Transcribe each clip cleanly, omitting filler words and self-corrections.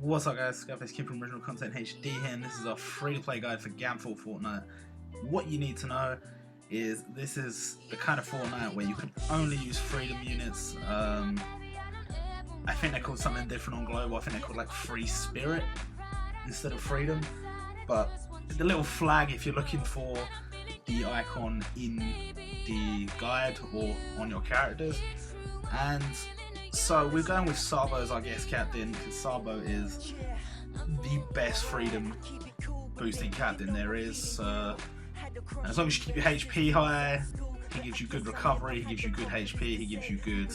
What's up guys, Scarface Kid from Original Content HD here, and this is a free-to-play guide for Gamful Fortnite. What you need to know is this is the kind of Fortnite where you can only use freedom units. I think they're called something different on Global. I think they're called like Free Spirit instead of Freedom. But the little flag, if you're looking for the icon in the guide or on your characters. And so we're going with Sabo as our guest captain because Sabo is the best freedom boosting captain there is. As long as you keep your HP high, he gives you good recovery, he gives you good HP, he gives you good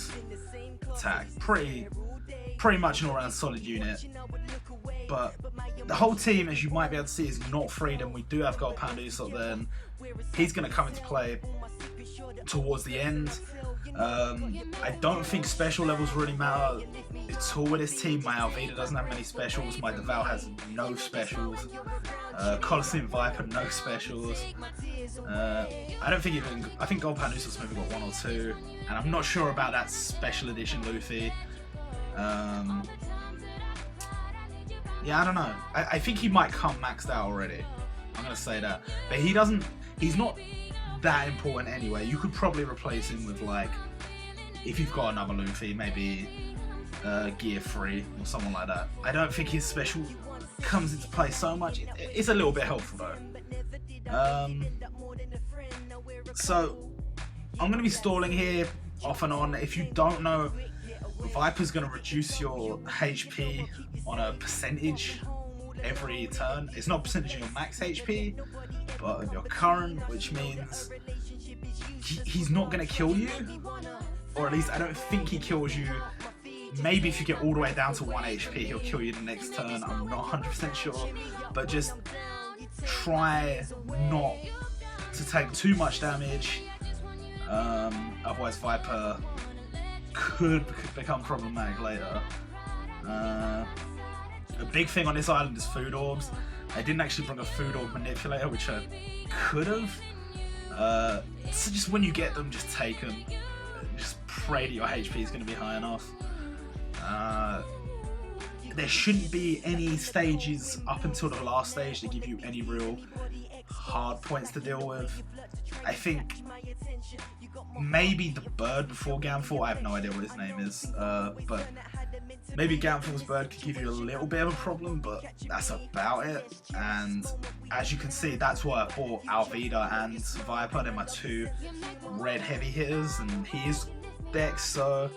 attack. Pretty much an all-round solid unit. But the whole team, as you might be able to see, is not freedom. We do have Gold Pandusop there, and he's going to come into play towards the end. I don't think special levels really matter at all with this team. My Alvida doesn't have many specials, my Deval has no specials, Coliseum Viper no specials. I don't think even, I think Gold Pandusop's maybe got one or two, and I'm not sure about that special edition Luffy. Yeah, I don't know. I think he might come maxed out already. I'm gonna say that, but he's not that important anyway. You could probably replace him with, like, if you've got another Luffy, maybe Gear 3 or someone like that. I don't think his special comes into play so much. It's a little bit helpful though. So I'm going to be stalling here off and on. If you don't know, Viper's going to reduce your HP on a percentage every turn. It's not a percentage of your max HP, but of your current, which means he's not going to kill you, or at least I don't think he kills you. Maybe if you get all the way down to 1 HP, he'll kill you the next turn. I'm not 100% sure, but just try not to take too much damage. Otherwise Viper could become problematic later. A big thing on this island is food orbs. I didn't actually bring a food orb manipulator, which I could have. So just when you get them, just take them. Just pray that your HP is going to be high enough. There shouldn't be any stages up until the last stage that give you any real hard points to deal with. I think maybe the bird before Gamful, I have no idea what his name is, but maybe Gamful's bird could give you a little bit of a problem, but that's about it. And as you can see, that's why I bought Alvida and Viper. They're my two red heavy hitters, and he is Dex, so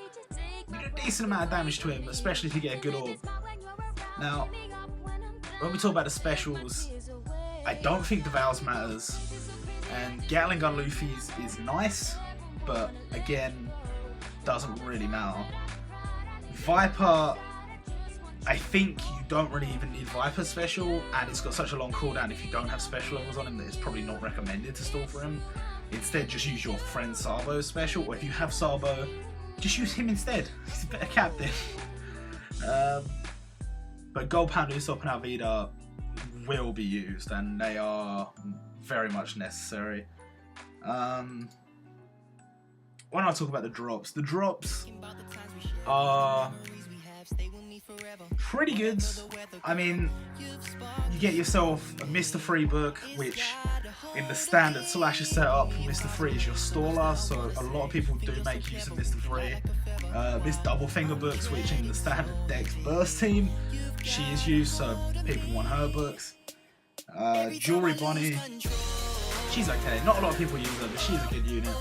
you do a decent amount of damage to him, especially if you get a good orb. Now, when we talk about the specials, I don't think Deval's matters, and Gatling Gun Luffy's is nice, but again, doesn't really matter. Viper, I think you don't really even need Viper special, and it's got such a long cooldown if you don't have special levels on him that it's probably not recommended to stall for him. Instead, just use your friend Sabo's special, or if you have Sabo, just use him instead. He's a better captain. But Gold Pandusop and Alvida will be used, and they are very much necessary. Why don't I talk about the drops? The drops are pretty good. I mean, you get yourself a Mr. Free book, which in the standard slasher setup, Mr. Free is your staller, so a lot of people do make use of Mr. Free. This double finger books, which in the standard Dex burst team, she is used, so people want her books. Jewelry Bonnie, she's okay. Not a lot of people use her, but she's a good unit.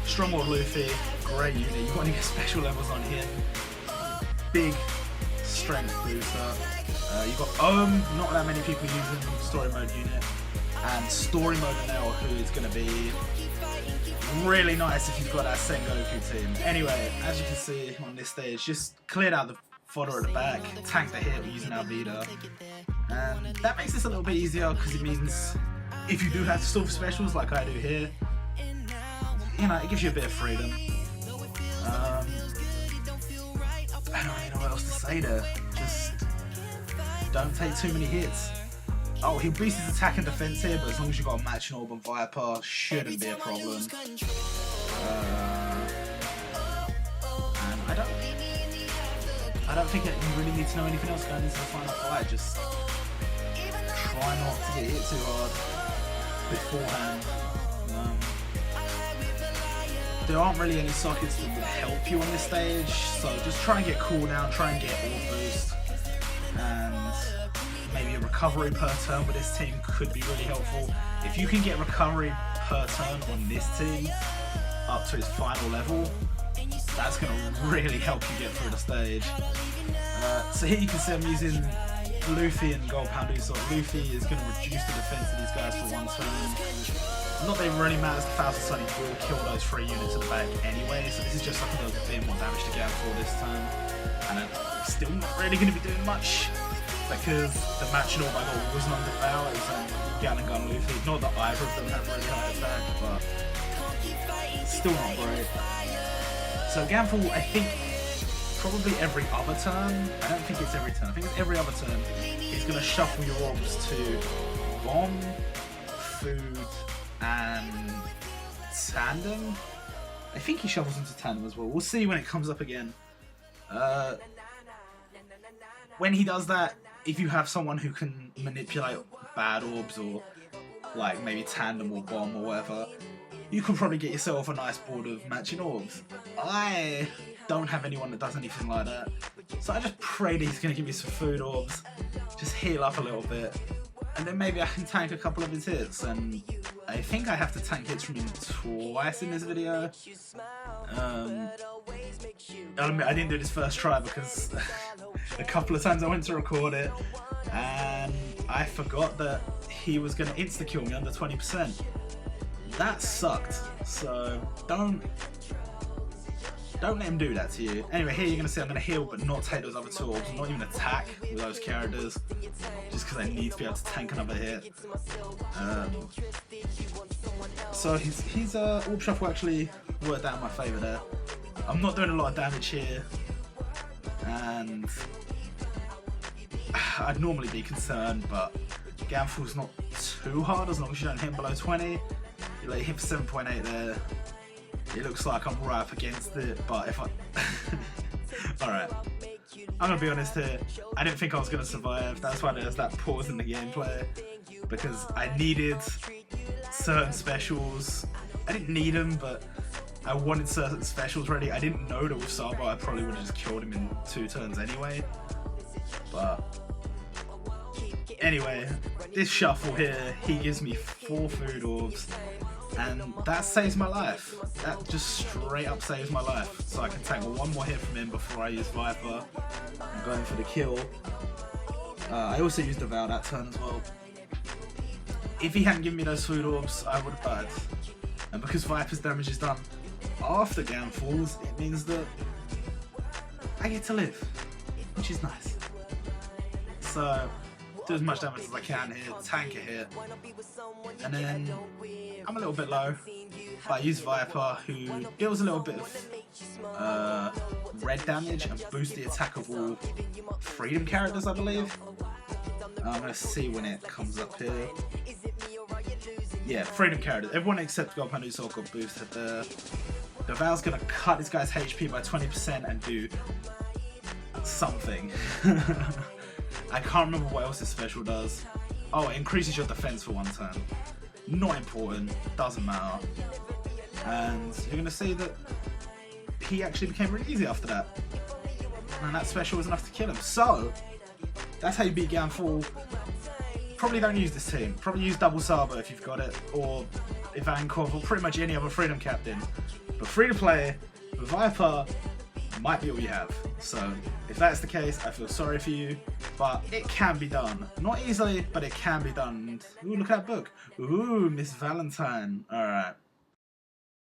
Stronghold Luffy, great unit. You want to get special levels on him. Big strength booster. You've got not that many people using story mode unit, and story mode Nell, who is going to be really nice if you've got that Sengoku team. Anyway, as you can see on this stage, just cleared out the fodder at the back, tanked the hit using Alvida, and that makes this a little bit easier because it means if you do have to stall for specials like I do here, you know, it gives you a bit of freedom. I don't really know what else to say there. Just don't take too many hits. Oh, he'll boost his attack and defense here, but as long as you've got a matching orb and Viper, shouldn't be a problem. And I don't think you really need to know anything else going into the final fight. Just try not to get hit too hard beforehand. There aren't really any sockets that will help you on this stage, so just try and get cooldown, try and get orb boost, and maybe a recovery per turn with this team could be really helpful. If you can get recovery per turn on this team up to its final level, that's going to really help you get through the stage. So here you can see I'm using Luffy and Gold Pound Usopp. Luffy is going to reduce the defense of these guys for one turn. Not that it really matters, the Thousand Sunny will kill those 3 units at the back anyway, so this is just like a little bit more damage to get for this time. And I'm still not really going to be doing much, because the match in all I got wasn't on Devour, it was on Gun and Gun Luffy. Not that either of them have really high attack, but still not great. So Gamful, I think, probably every other turn, I don't think it's every turn, I think it's every other turn, he's going to shuffle your orbs to Bomb, Food, and Tandem. I think he shuffles into Tandem as well. We'll see when it comes up again. When he does that, if you have someone who can manipulate bad orbs or like maybe Tandem or Bomb or whatever, you can probably get yourself a nice board of matching orbs. I don't have anyone that does anything like that, so I just pray that he's going to give me some food orbs, just heal up a little bit, and then maybe I can tank a couple of his hits. And I think I have to tank hits from him twice in this video. I'll admit I didn't do this first try because a couple of times I went to record it and I forgot that he was going to insta-kill me under 20%. That sucked, so don't let him do that to you. Anyway, here you're going to see I'm going to heal but not take those other two orbs, not even attack with those characters, just because I need to be able to tank another hit. So his orb shuffle actually worked out in my favour there. I'm not doing a lot of damage here, and I'd normally be concerned, but Gamful's not too hard as long as you don't hit below 20. You hit for 7.8 there. It looks like I'm right up against it, but if I... Alright, I'm gonna be honest here, I didn't think I was gonna survive. That's why there's that pause in the gameplay, because I needed certain specials. I didn't need them, but I wanted certain specials ready. I didn't know that with Sabo I probably would have just killed him in 2 turns anyway. But anyway, this shuffle here, he gives me 4 food orbs, and that saves my life. That just straight up saves my life. So I can take one more hit from him before I use Viper. I'm going for the kill. I also used Devour that turn as well. If he hadn't given me those food orbs, I would have died. And because Viper's damage is done after Gam falls, it means that I get to live, which is nice. So do as much damage as I can here, tank a hit, and then I'm a little bit low, but I use Viper, who deals a little bit of red damage and boosts the attack of all Freedom characters, I believe. I'm going to see when it comes up here. Yeah, Freedom characters. Everyone except Gold Pound Usopp got boosted there. Devour's going to cut this guy's HP by 20% and do something. I can't remember what else this special does. Oh, it increases your defense for 1 turn. Not important, doesn't matter. And you're going to see that he actually became really easy after that. And that special was enough to kill him. So, that's how you beat Gamful. Probably don't use this team. Probably use Double Sabo if you've got it, or Ivankov, or pretty much any other Freedom captain. But free to play, Viper might be all you have. So if that's the case, I feel sorry for you, but it can be done. Not easily, but it can be done. Ooh, look at that book. Ooh, Miss Valentine. Alright.